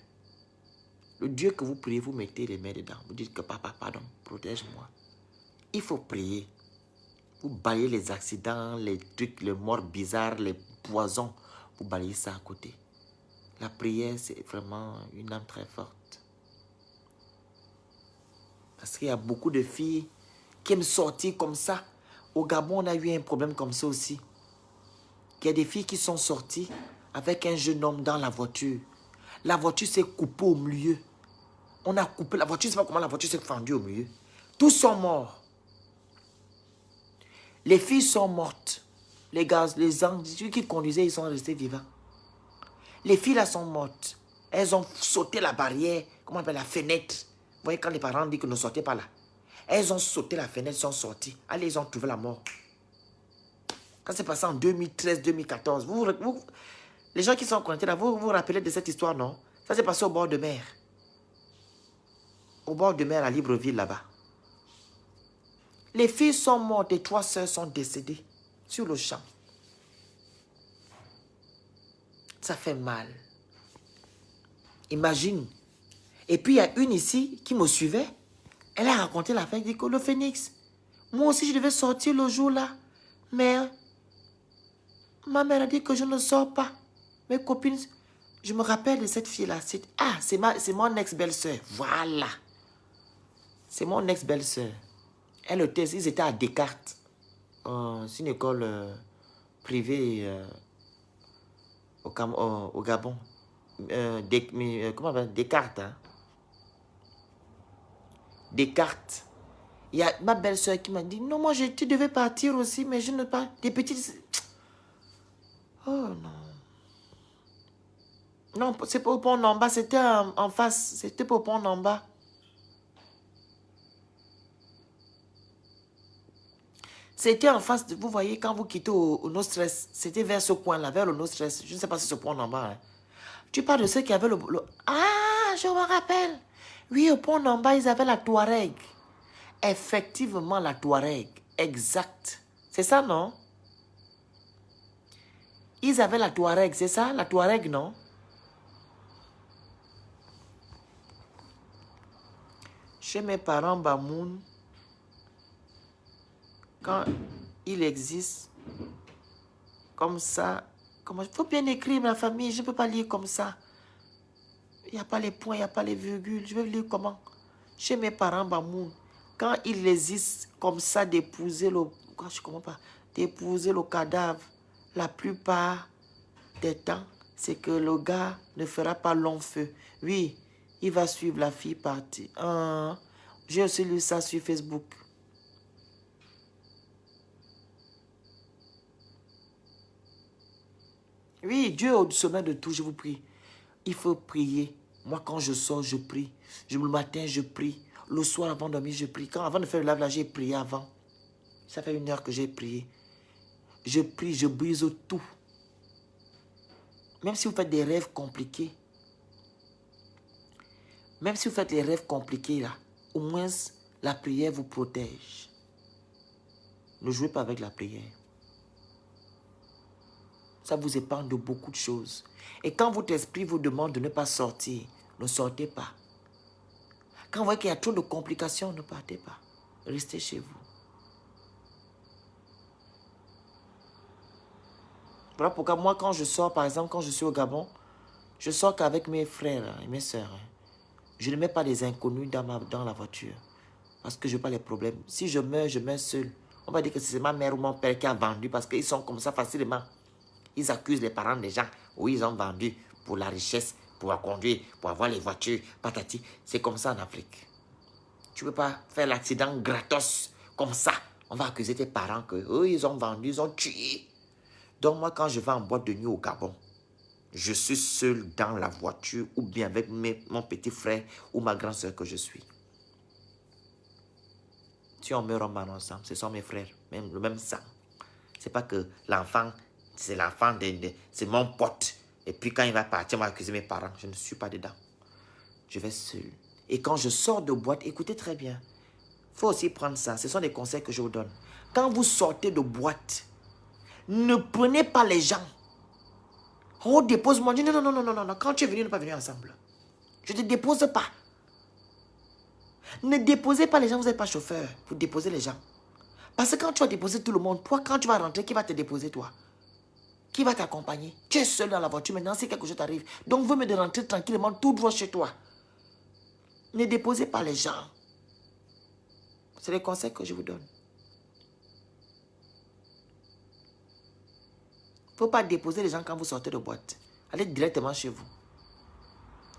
Le Dieu que vous priez, vous mettez les mains dedans. Vous dites que papa, pardon, protège-moi. Il faut prier. Vous balayez les accidents, les trucs, les morts bizarres, les poisons. Vous balayez ça à côté. La prière, c'est vraiment une âme très forte. Parce qu'il y a beaucoup de filles qui aiment sortir comme ça. Au Gabon, on a eu un problème comme ça aussi. Il y a des filles qui sont sorties avec un jeune homme dans la voiture. La voiture s'est coupée au milieu. On a coupé la voiture, je ne sais pas comment la voiture s'est fendue au milieu. Tous sont morts. Les filles sont mortes. Les gars, les gens qui conduisaient, ils sont restés vivants. Les filles là sont mortes. Elles ont sauté la barrière, comment on appelle la fenêtre. Vous voyez quand les parents disent que ne sortez pas là. Elles ont sauté la fenêtre, sont sorties. Allez, ils ont trouvé la mort. Quand c'est passé en 2013-2014, les gens qui sont connectés là, vous vous rappelez de cette histoire, non? Ça s'est passé au bord de mer. Au bord de mer à Libreville, là-bas. Les filles sont mortes et 3 sœurs sont décédées sur le champ. Ça fait mal. Imagine. Et puis, il y a une ici qui me suivait. Elle a raconté la fin. Elle dit que le phénix, moi aussi, je devais sortir le jour-là. Mais ma mère a dit que je ne sors pas. Mes copines, je me rappelle de cette fille-là. Ah, c'est mon ex-belle-sœur. Voilà. C'est mon ex-belle-sœur. Ils étaient à Descartes. C'est une école privée au Gabon. Comment on appelle? Descartes. Hein? Descartes. Il y a ma belle-sœur qui m'a dit, non, moi, tu devais partir aussi, mais je ne pas. Des petites... Oh non. Non, c'est pas au pont en bas, c'était en face. C'était pas au pont en bas. C'était en face, vous voyez, quand vous quittez au No Stress, c'était vers ce coin-là, vers le No Stress. Je ne sais pas si c'est ce pont en bas. Hein. Tu parles de ceux qui avaient le... Ah, je me rappelle. Oui, au pont en bas, ils avaient la Touareg. Effectivement, la Touareg. Exact. C'est ça, non? Ils avaient la Touareg, c'est ça? La Touareg, non? Chez mes parents, Bamoun, quand il existe comme ça, il faut bien écrire ma famille, je ne peux pas lire comme ça. Il n'y a pas les points, il n'y a pas les virgules. Je vais lire comment? Chez mes parents, Bamoun, quand il existe comme ça d'épouser le... Je comprends pas. D'épouser le cadavre, la plupart des temps, c'est que le gars ne fera pas long feu. Oui, il va suivre la fille partir. J'ai aussi lu ça sur Facebook. Oui, Dieu est au sommet de tout, je vous prie. Il faut prier. Moi, quand je sors, je prie. Le matin, je prie. Le soir, avant de dormir, je prie. Avant de faire le lave-là, j'ai prié avant. Ça fait 1 heure que j'ai prié. Je prie, je brise tout. Même si vous faites des rêves compliqués. Même si vous faites des rêves compliqués, là, au moins, la prière vous protège. Ne jouez pas avec la prière. Ça vous épargne de beaucoup de choses. Et quand votre esprit vous demande de ne pas sortir, ne sortez pas. Quand vous voyez qu'il y a trop de complications, ne partez pas. Restez chez vous. Voilà pourquoi moi, quand je sors, par exemple, quand je suis au Gabon, je sors qu'avec mes frères et mes sœurs. Je ne mets pas des inconnus dans la voiture. Parce que je n'ai pas les problèmes. Si je meurs seul. On va dire que c'est ma mère ou mon père qui a vendu parce qu'ils sont comme ça facilement. Ils accusent les parents des gens. Oui, ils ont vendu pour la richesse, pour conduire, pour avoir les voitures, patati. C'est comme ça en Afrique. Tu ne peux pas faire l'accident gratos comme ça. On va accuser tes parents que eux, ils ont vendu, ils ont tué. Donc moi, quand je vais en boîte de nuit au Gabon, je suis seul dans la voiture ou bien avec mon petit frère ou ma grande soeur que je suis. Si on meurt, on meurt ensemble. Ce sont mes frères, même le même sang. C'est pas que l'enfant, c'est l'enfant c'est mon pote. Et puis quand il va partir, on va accuser mes parents. Je ne suis pas dedans. Je vais seul. Et quand je sors de boîte, écoutez très bien. Il faut aussi prendre ça. Ce sont des conseils que je vous donne. Quand vous sortez de boîte, ne prenez pas les gens. Oh, dépose-moi. Non, non, non, non, non, non. Quand tu es venu, on n'est pas venu ensemble. Je ne te dépose pas. Ne déposez pas les gens, vous n'êtes pas chauffeur pour déposer les gens. Parce que quand tu vas déposer tout le monde, toi, quand tu vas rentrer, qui va te déposer, toi? Qui va t'accompagner? Tu es seul dans la voiture maintenant, si quelque chose t'arrive. Donc, vaut mieux de rentrer tranquillement, tout droit chez toi. Ne déposez pas les gens. C'est les conseils que je vous donne. Il ne faut pas déposer les gens quand vous sortez de boîte. Allez directement chez vous.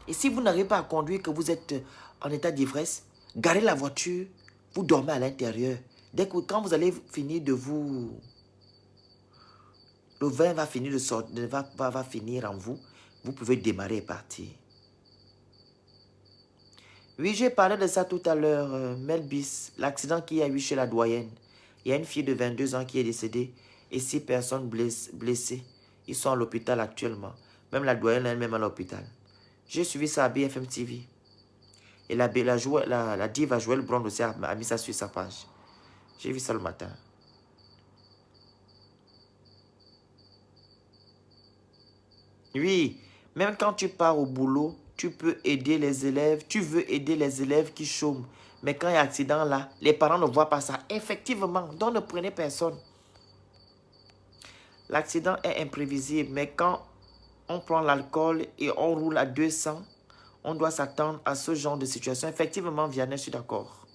Et si vous n'arrivez pas à conduire, que vous êtes en état d'ivresse, garez la voiture Vous dormez à l'intérieur. Quand vous allez finir de vous... Le vin va finir de sortir, va finir en vous. Vous pouvez démarrer et partir. Oui, j'ai parlé de ça tout à l'heure, Melbis, l'accident qu'il y a eu chez la doyenne. Il y a une fille de 22 ans qui est décédée et 6 personnes blessées. Ils sont à l'hôpital actuellement. Même la doyenne elle-même à l'hôpital. J'ai suivi ça à BFM TV. Et la diva Joël Brown aussi a mis ça sur sa page. J'ai vu ça le matin. Oui, même quand tu pars au boulot, tu peux aider les élèves, tu veux aider les élèves qui chôment. Mais quand il y a accident là, les parents ne voient pas ça. Effectivement, donc ne prenez personne. L'accident est imprévisible, mais quand on prend l'alcool et on roule à 200, on doit s'attendre à ce genre de situation. Effectivement, Vianney, je suis d'accord.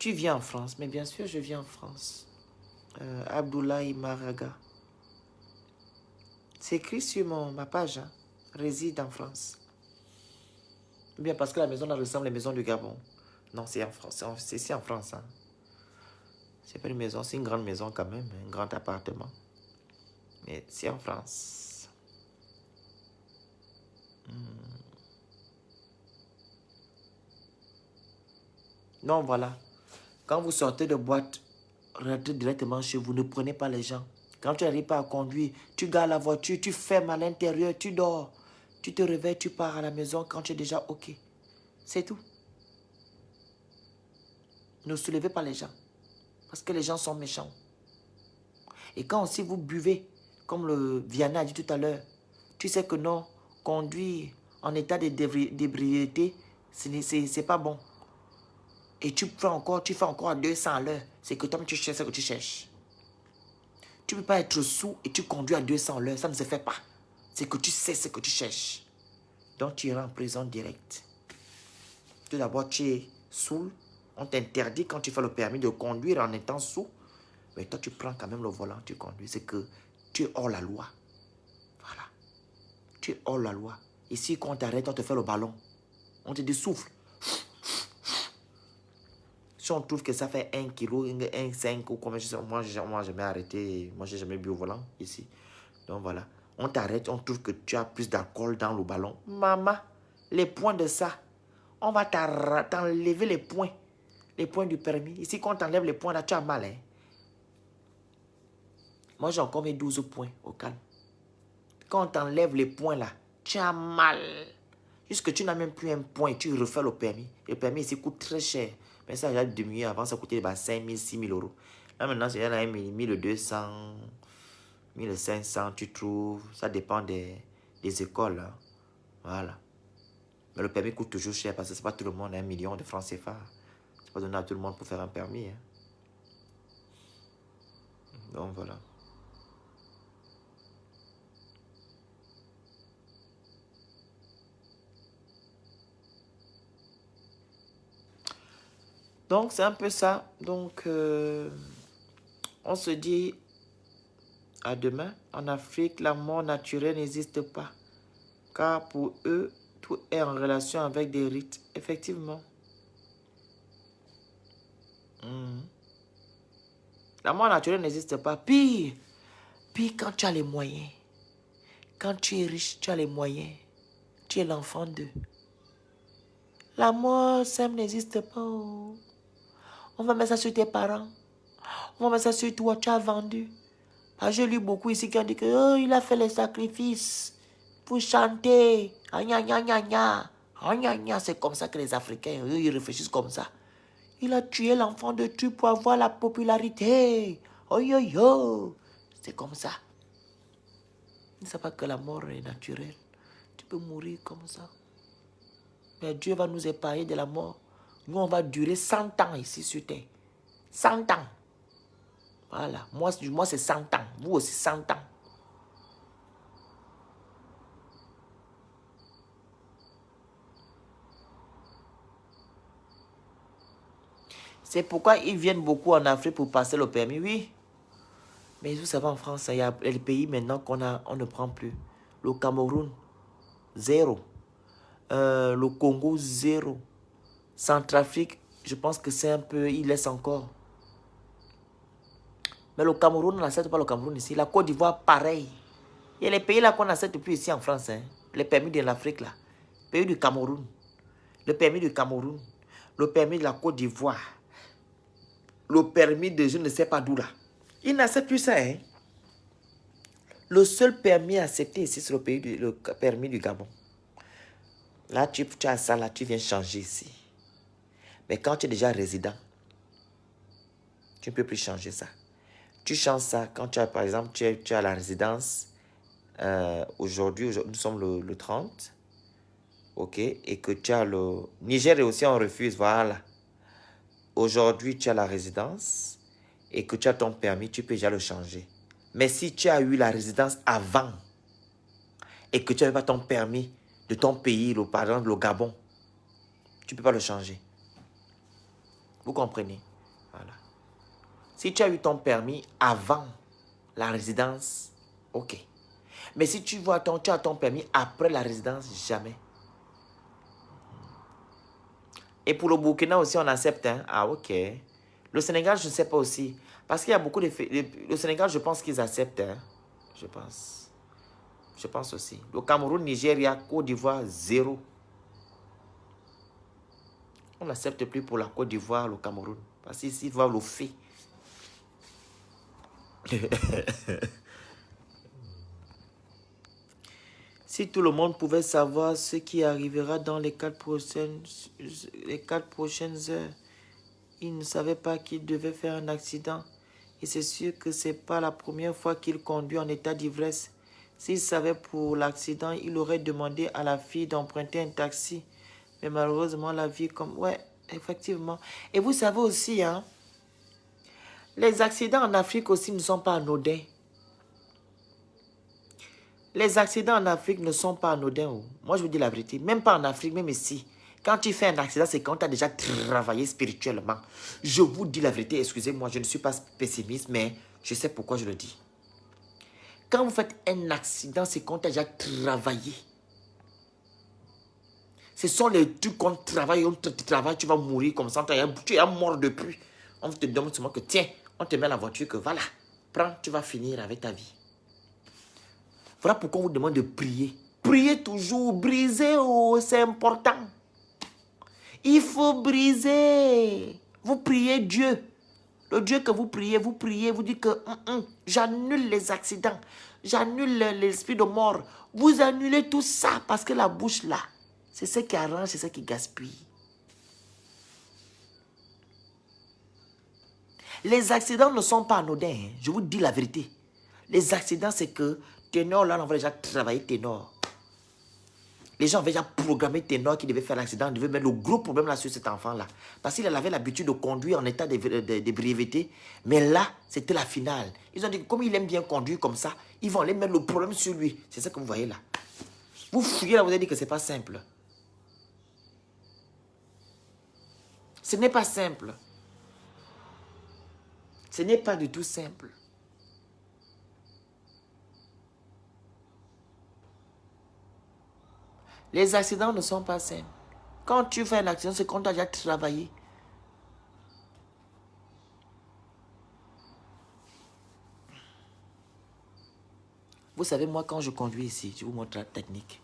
Tu viens en France, mais bien sûr, je viens en France. Abdoulaye Maraga. C'est écrit sur ma page, hein. Réside en France. Bien parce que la maison là ressemble à la maison du Gabon. Non, c'est en France. C'est ici en France. Hein. C'est pas une maison, c'est une grande maison quand même, un grand appartement. Mais c'est en France. Non, voilà. Quand vous sortez de boîte, rentrez directement chez vous. Ne prenez pas les gens. Quand tu n'arrives pas à conduire, tu gardes la voiture, tu fermes à l'intérieur, tu dors. Tu te réveilles, tu pars à la maison quand tu es déjà OK. C'est tout. Ne soulevez pas les gens. Parce que les gens sont méchants. Et quand aussi vous buvez, comme le Vianney a dit tout à l'heure, tu sais que non, conduire en état d'ébriété, c'est pas bon. Et tu fais encore à 200 à l'heure. C'est que toi, tu cherches ce que tu cherches. Tu ne peux pas être sous et tu conduis à 200 à l'heure. Ça ne se fait pas. C'est que tu sais ce que tu cherches. Donc, tu iras en prison direct. Tout d'abord, tu es saoul. On t'interdit quand tu fais le permis de conduire en étant sous. Mais toi, tu prends quand même le volant, tu conduis. C'est que tu es hors la loi. Voilà. Tu es hors la loi. Ici, quand on t'arrête, on te fait le ballon. On te dit souffle. Si on trouve que ça fait 1 kilo, 1,5 ou combien, moi, j'ai jamais arrêté. Moi, j'ai jamais bu au volant ici. Donc voilà. On t'arrête, on trouve que tu as plus d'alcool dans le ballon. Maman, les points de ça, on va t'enlever les points. Les points du permis. Ici, quand on t'enlève les points, là, tu as mal. Hein? Moi, j'ai encore mes 12 points au calme. Quand on t'enlève les points, là, tu as mal. Jusque tu n'as même plus un point et tu refais le permis. Le permis ici coûte très cher. Mais ça, il y a demi avant, ça coûtait 5 000, 6 000 euros. Là, maintenant, c'est 1200, 1500, tu trouves. Ça dépend des écoles. Hein. Voilà. Mais le permis coûte toujours cher parce que ce n'est pas tout le monde, 1 million de francs CFA. Ce n'est pas donné à tout le monde pour faire un permis. Hein. Donc, voilà. Donc, c'est un peu ça. Donc, on se dit à demain. En Afrique, la mort naturelle n'existe pas. Car pour eux, tout est en relation avec des rites. Effectivement. La mort naturelle n'existe pas. Pire quand tu as les moyens. Quand tu es riche, tu as les moyens. Tu es l'enfant d'eux. La mort simple n'existe pas. Oh. On va mettre ça sur tes parents. On va mettre ça sur toi. Tu as vendu. J'ai lu beaucoup ici qui ont dit que oh, il a fait les sacrifices pour chanter. Ah, gna, gna, gna, gna. Ah, gna, gna. C'est comme ça que les Africains, eux, ils réfléchissent comme ça. Il a tué l'enfant de tu pour avoir la popularité. Oh, yo, yo. C'est comme ça. Il ne sait pas que la mort est naturelle. Tu peux mourir comme ça. Mais Dieu va nous épargner de la mort. Nous, on va durer 100 ans ici sur terre. 100 ans. Voilà. Moi c'est 100 ans. Vous aussi, 100 ans. C'est pourquoi ils viennent beaucoup en Afrique pour passer le permis, oui. Mais vous savez, en France, il y a les pays maintenant on ne prend plus. Le Cameroun, 0. Le Congo, 0. Centrafrique, je pense que c'est un peu, il laisse encore. Mais le Cameroun, on n'accepte pas le Cameroun ici. La Côte d'Ivoire, pareil. Il y a les pays là qu'on n'accepte plus ici en France. Hein. Les permis de l'Afrique là. Le pays du Cameroun. Le permis du Cameroun. Le permis de la Côte d'Ivoire. Le permis de je ne sais pas d'où là. Ils n'acceptent plus ça. Hein. Le seul permis accepté ici, c'est le permis du Gabon. Là, tu as ça, là, tu viens changer ici. Mais quand tu es déjà résident, tu ne peux plus changer ça. Tu changes ça quand tu as, par exemple, tu as la résidence. Aujourd'hui, nous sommes le 30. OK. Et que tu as le... Niger aussi, on refuse. Voilà. Aujourd'hui, tu as la résidence. Et que tu as ton permis, tu peux déjà le changer. Mais si tu as eu la résidence avant et que tu n'avais pas ton permis de ton pays, par exemple le Gabon, tu ne peux pas le changer. Vous comprenez? Voilà. Si tu as eu ton permis avant la résidence, ok. Mais si tu as ton permis après la résidence, jamais. Et pour le Burkina aussi, on accepte. Hein? Ah, ok. Le Sénégal, je ne sais pas aussi. Parce qu'il y a beaucoup de... Le Sénégal, je pense qu'ils acceptent. Hein? Je pense. Je pense aussi. Le Cameroun, Nigeria, Côte d'Ivoire, 0. On n'accepte plus pour la Côte d'Ivoire, le Cameroun. Parce qu'ici, ils voient le fait. Si tout le monde pouvait savoir ce qui arrivera dans les 4 prochaines heures, il ne savait pas qu'il devait faire un accident. Et c'est sûr que ce n'est pas la première fois qu'il conduit en état d'ivresse. S'il savait pour l'accident, il aurait demandé à la fille d'emprunter un taxi. Mais malheureusement, la vie comme... Ouais, effectivement. Et vous savez aussi, hein, les accidents en Afrique aussi ne sont pas anodins. Les accidents en Afrique ne sont pas anodins. Oh. Moi, je vous dis la vérité. Même pas en Afrique, même ici. Quand tu fais un accident, c'est quand tu as déjà travaillé spirituellement. Je vous dis la vérité. Excusez-moi, je ne suis pas pessimiste, mais je sais pourquoi je le dis. Quand vous faites un accident, c'est quand tu as déjà travaillé. Ce sont les trucs qu'on travaille, tu vas mourir comme ça. Tu es mort depuis. On te demande seulement que tiens, on te met la voiture, que voilà, prends, tu vas finir avec ta vie. Voilà pourquoi on vous demande de prier. Priez toujours, brisez, oh, c'est important. Il faut briser. Vous priez Dieu. Le Dieu que vous priez, vous dites que j'annule les accidents, j'annule l'esprit de mort. Vous annulez tout ça parce que la bouche là, c'est ce qui arrange, c'est ce qui gaspille. Les accidents ne sont pas anodins, hein. Je vous dis la vérité. Les accidents, c'est que Ténor, là, on va déjà travailler Ténor. Les gens avaient déjà programmé Ténor qui devait faire l'accident, devait mettre le gros problème là sur cet enfant-là. Parce qu'il avait l'habitude de conduire en état d'ébriété. Mais là, c'était la finale. Ils ont dit que comme il aime bien conduire comme ça, ils vont aller mettre le problème sur lui. C'est ça que vous voyez là. Vous fouillez là, vous avez dit que ce n'est pas simple. Ce n'est pas simple. Ce n'est pas du tout simple. Les accidents ne sont pas simples. Quand tu fais un accident, c'est quand tu as déjà travaillé. Vous savez, moi, quand je conduis ici, je vous montre la technique.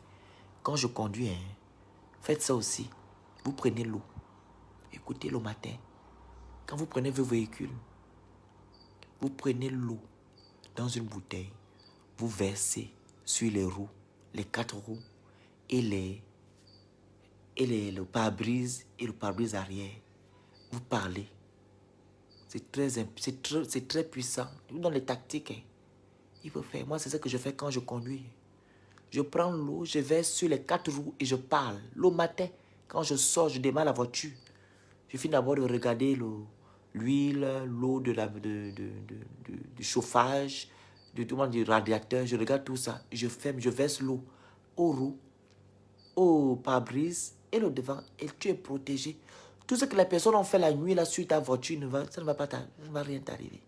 Quand je conduis, hein, faites ça aussi. Vous prenez l'eau. Écoutez le matin. Quand vous prenez vos véhicules, vous prenez l'eau dans une bouteille. Vous versez sur les roues, les 4 roues et le pare-brise et le pare-brise arrière. Vous parlez. C'est très puissant. Je vous donne les tactiques. Hein. Il faut faire. Moi, c'est ça que je fais quand je conduis. Je prends l'eau, je verse sur les 4 roues et je parle. Le matin, quand je sors, je démarre la voiture. Je finis d'abord de regarder l'huile, l'eau du chauffage, du radiateur. Je regarde tout ça. Je ferme, je verse l'eau aux roues, au pare-brise et le devant. Et tu es protégé. Tout ce que les personnes ont fait la nuit là sur ta voiture, ça ne va rien t'arriver.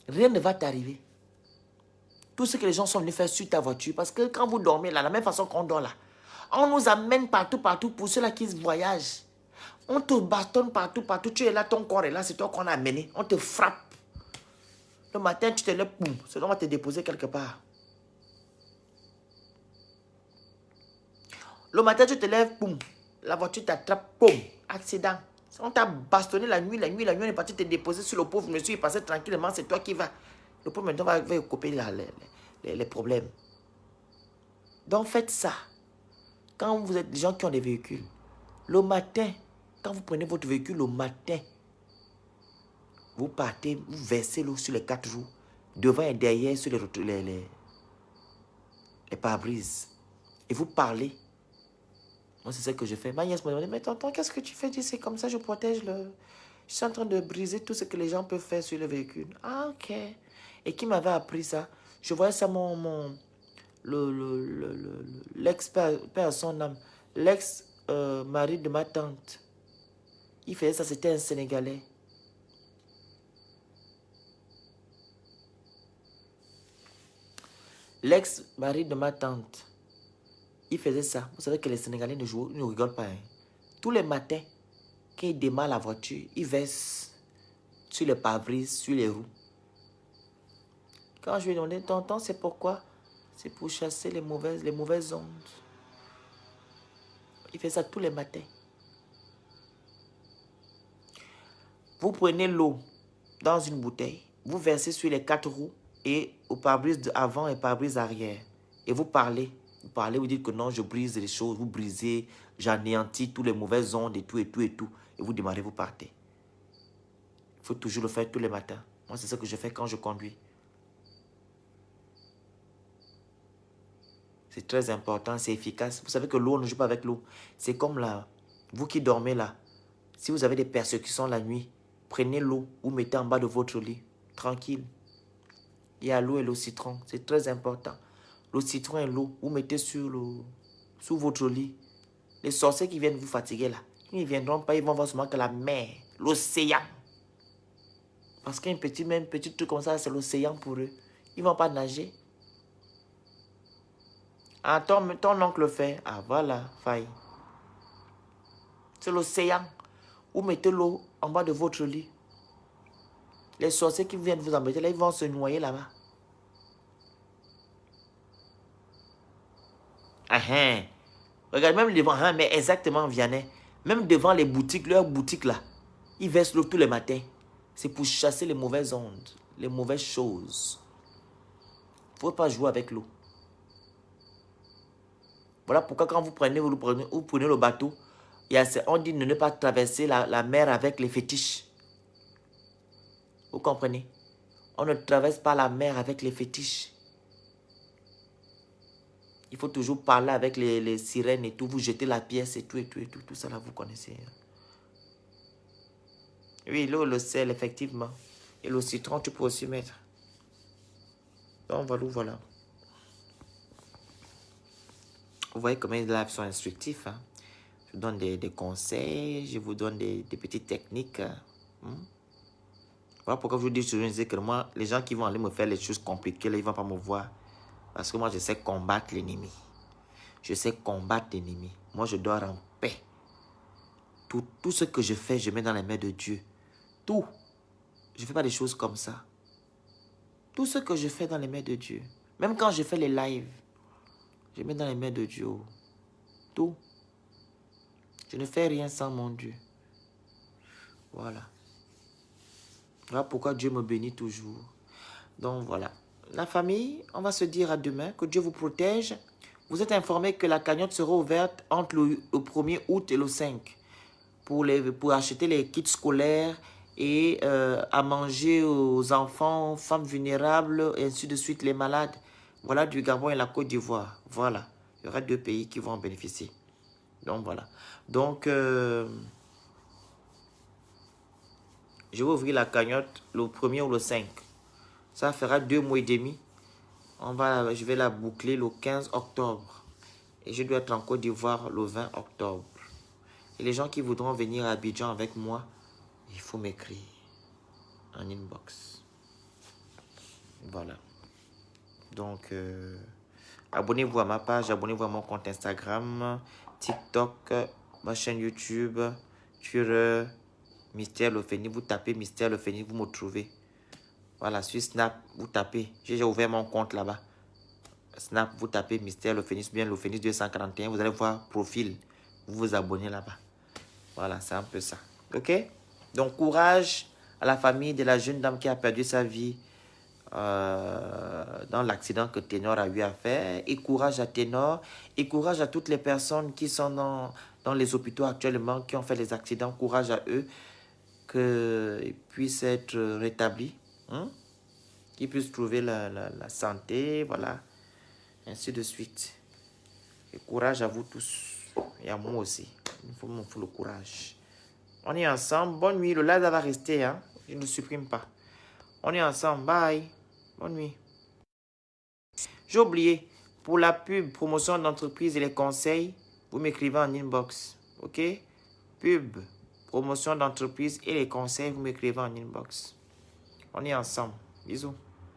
Rien ne va t'arriver. Tout ce que les gens sont venus faire sur ta voiture, parce que quand vous dormez là, la même façon qu'on dort là, On nous amène partout, partout pour ceux-là qui voyagent. On te bastonne partout, partout. Tu es là, ton corps est là, c'est toi qu'on a amené. On te frappe. Le matin, tu te lèves, boum, c'est on va te déposer quelque part. Le matin, tu te lèves, boum, la voiture t'attrape, boum, accident. On t'a bastonné la nuit, on est parti te déposer sur le pauvre monsieur, il passait tranquillement, c'est toi qui vas. Le pauvre maintenant va couper les problèmes. Donc faites ça. Quand vous êtes des gens qui ont des véhicules, le matin, quand vous prenez votre véhicule le matin, vous partez, vous versez l'eau sur les 4 roues, devant et derrière sur les pare-brises. Et vous parlez. Moi, c'est ça que je fais. Ma nièce me demande, mais tonton, qu'est-ce que tu fais? Je dis, c'est comme ça, je protège le... Je suis en train de briser tout ce que les gens peuvent faire sur le véhicule. Ah, ok. Et qui m'avait appris ça? Je voyais ça, l'ex-père, son âme, l'ex-mari de ma tante. Il faisait ça, c'était un Sénégalais. L'ex-mari de ma tante, il faisait ça. Vous savez que les Sénégalais ne rigolent pas. Hein. Tous les matins, quand il démarre la voiture, il verse sur les pare-brises, sur les roues. Quand je lui ai demandé, tonton, c'est pourquoi? C'est pour chasser les mauvaises ondes. Il fait ça tous les matins. Vous prenez l'eau dans une bouteille, vous versez sur les 4 roues et au pare-brise avant et pare-brise arrière. Et vous parlez. Vous parlez, vous dites que non, je brise les choses, vous brisez, j'anéantis toutes les mauvaises ondes et tout, et tout, et tout. Et vous démarrez, vous partez. Il faut toujours le faire tous les matins. Moi, c'est ce que je fais quand je conduis. C'est très important, c'est efficace. Vous savez que l'eau, on ne joue pas avec l'eau. C'est comme là, vous qui dormez là. Si vous avez des persécutions la nuit, prenez l'eau ou mettez en bas de votre lit. Tranquille. Il y a l'eau et le citron. C'est très important. Le citron et l'eau, vous mettez sous votre lit. Les sorciers qui viennent vous fatiguer là, ils ne viendront pas, ils vont voir seulement que la mer, l'océan. Parce qu'un petit truc comme ça, c'est l'océan pour eux. Ils ne vont pas nager. Ah, ton oncle fait. Ah, voilà, faille. C'est l'océan. Vous mettez l'eau en bas de votre lit. Les sorciers qui viennent vous embêter, là, ils vont se noyer là-bas. Ah, hein. Regarde, même devant, hein, mais exactement, Vianney. Même devant les boutiques, leurs boutiques là, ils versent l'eau tous les matins. C'est pour chasser les mauvaises ondes, les mauvaises choses. Il ne faut pas jouer avec l'eau. Voilà pourquoi quand vous prenez le bateau, on dit de ne pas traverser la mer avec les fétiches. Vous comprenez? On ne traverse pas la mer avec les fétiches. Il faut toujours parler avec les sirènes et tout. Vous jetez la pièce et tout, et tout, et tout. Tout ça là, vous connaissez. Oui, l'eau, le sel, effectivement. Et le citron, tu peux aussi mettre. Donc, voilà. Vous voyez comment les lives sont instructifs. Hein? Je vous donne des conseils, je vous donne des petites techniques. Voilà pourquoi je vous dis toujours que moi, les gens qui vont aller me faire les choses compliquées, là, ils ne vont pas me voir. Parce que moi, je sais combattre l'ennemi. Je sais combattre l'ennemi. Moi, je dors en paix. Tout ce que je fais, je mets dans les mains de Dieu. Tout. Je ne fais pas des choses comme ça. Tout ce que je fais dans les mains de Dieu. Même quand je fais les lives, je mets dans les mains de Dieu. Tout. Je ne fais rien sans mon Dieu. Voilà. Voilà pourquoi Dieu me bénit toujours. Donc voilà. La famille, on va se dire à demain. Que Dieu vous protège. Vous êtes informés que la cagnotte sera ouverte entre le 1er août et le 5. Pour acheter les kits scolaires et à manger aux enfants, femmes vulnérables, et ainsi de suite, les malades. Voilà, du Gabon et la Côte d'Ivoire. Voilà. Il y aura 2 pays qui vont en bénéficier. Donc voilà. Donc, je vais ouvrir la cagnotte le 1er ou le 5. Ça fera 2 mois et demi. Je vais la boucler le 15 octobre. Et je dois être en Côte d'Ivoire le 20 octobre. Et les gens qui voudront venir à Abidjan avec moi, il faut m'écrire en inbox. Voilà. Donc, Abonnez-vous à ma page, abonnez-vous à mon compte Instagram, TikTok, ma chaîne YouTube, sur Mystère Lofeni. Vous tapez Mystère Lofeni, vous me trouvez. Voilà, sur Snap, vous tapez. J'ai déjà ouvert mon compte là-bas. Snap, vous tapez Mystère Lofeni, bien Lofeni 241. Vous allez voir profil. Vous vous abonnez là-bas. Voilà, c'est un peu ça. Ok? Donc, courage à la famille de la jeune dame qui a perdu sa vie dans l'accident que Ténor a eu à faire. Et courage à Ténor. Et courage à toutes les personnes qui sont dans les hôpitaux actuellement, qui ont fait les accidents. Courage à eux, qu'ils puissent être rétablis. Hein? Qu'ils puissent trouver la santé. Voilà. Ainsi de suite. Et courage à vous tous. Et à moi aussi. Il me faut le courage. On est ensemble. Bonne nuit. Le live va rester. Hein? Je ne supprime pas. On est ensemble. Bye. Bonne nuit. J'ai oublié. Pour la pub, promotion d'entreprise et les conseils, vous m'écrivez en inbox. Ok? Pub, promotion d'entreprise et les conseils, vous m'écrivez en inbox. On est ensemble. Bisous.